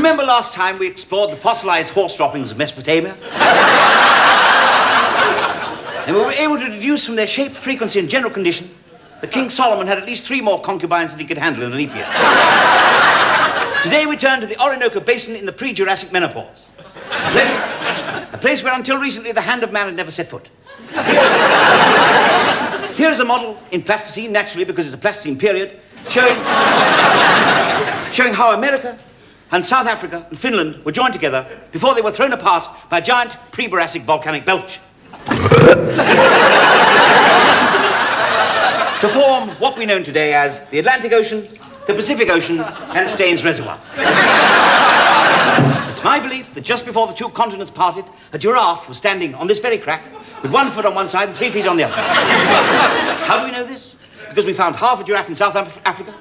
Remember last time we explored the fossilized horse droppings of Mesopotamia? And we were able to deduce from their shape, frequency, and general condition that King Solomon had at least 3 more concubines than he could handle in a leap year. Today we turn to the Orinoco Basin in the pre-Jurassic menopause. A place where until recently the hand of man had never set foot. Here is a model in plasticine, naturally because it's a plasticine period, showing how America and South Africa and Finland were joined together before they were thrown apart by a giant pre-Jurassic volcanic belch. To form what we know today as the Atlantic Ocean, the Pacific Ocean, and Staines Reservoir. It's my belief that just before the 2 continents parted, a giraffe was standing on this very crack with 1 foot on one side and 3 feet on the other. How do we know this? Because we found half a giraffe in South Africa,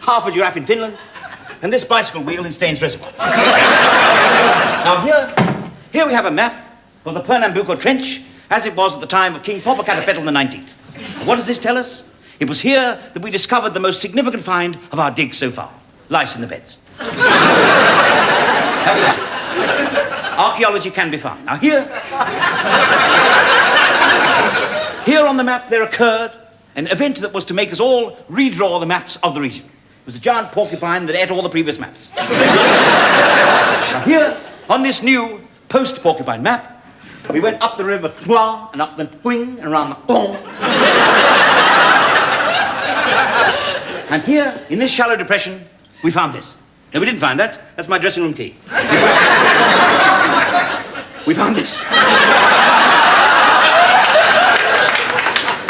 half a giraffe in Finland, and this bicycle wheel in Staines Reservoir. Now here we have a map of the Pernambuco Trench as it was at the time of King Popocatépetl the 19th. And what does this tell us? It was here that we discovered the most significant find of our dig so far. Lice in the beds. Archaeology can be found. Now here on the map there occurred an event that was to make us all redraw the maps of the region. It was a giant porcupine that ate all the previous maps. Now here, on this new post-porcupine map, we went up the river Twa and up the Twing and around the Kong. And here, in this shallow depression, we found this. No, we didn't find that. That's my dressing room key. We found this.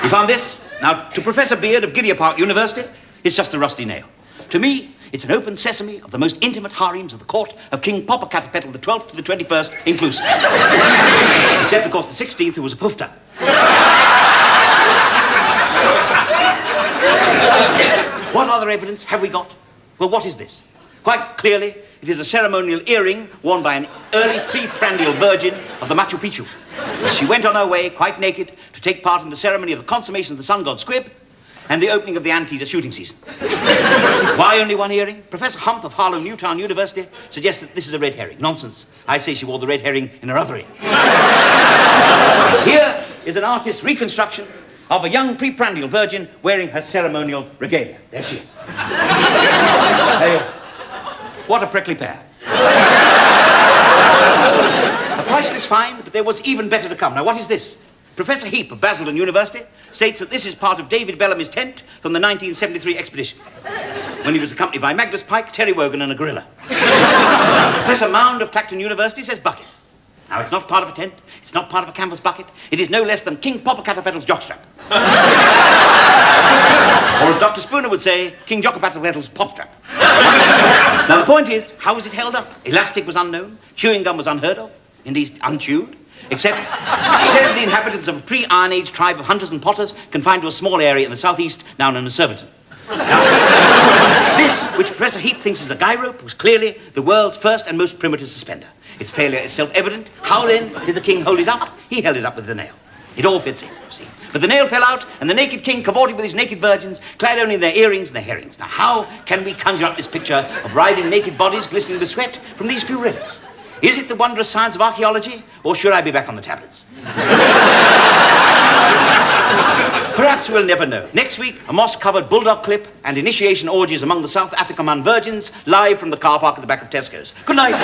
We found this. Now, to Professor Beard of Gideon Park University, it's just a rusty nail. To me, it's an open sesame of the most intimate harems of the court of King Popocatépetl the 12th to the 21st inclusive. Except, of course, the 16th, who was a poofta. What other evidence have we got? Well, what is this? Quite clearly, it is a ceremonial earring worn by an early pre-prandial virgin of the Machu Picchu. She went on her way, quite naked, to take part in the ceremony of the consummation of the sun god Squib and the opening of the anteater shooting season. Why only one earring? Professor Hump of Harlow Newtown University suggests that this is a red herring. Nonsense. I say she wore the red herring in her other ear. Here is an artist's reconstruction of a young pre-prandial virgin wearing her ceremonial regalia. There she is. Hey, what a prickly pair. A priceless find, but there was even better to come. Now, what is this? Professor Heap of Basildon University states that this is part of David Bellamy's tent from the 1973 expedition, when he was accompanied by Magnus Pike, Terry Wogan, and a gorilla. Professor Mound of Clacton University says bucket. Now, it's not part of a tent, it's not part of a canvas bucket, it is no less than King Popocatépetl jockstrap. Or as Dr. Spooner would say, King Jockopatépetl popstrap. Now, the point is, how was it held up? Elastic was unknown, chewing gum was unheard of, indeed unchewed, except for the inhabitants of a pre-Iron Age tribe of hunters and potters confined to a small area in the southeast, now known as Surbiton. Now, this, which Professor Heap thinks is a guy rope, was clearly the world's first and most primitive suspender. Its failure is self-evident. How then did the king hold it up? He held it up with the nail. It all fits in, you see. But the nail fell out, and the naked king cavorted with his naked virgins, clad only in their earrings and their herrings. Now, how can we conjure up this picture of writhing naked bodies glistening with sweat from these few relics? Is it the wondrous science of archaeology, or should I be back on the tablets? Perhaps we'll never know. Next week, a moss-covered bulldog clip and initiation orgies among the South Atacama virgins, live from the car park at the back of Tesco's. Good night.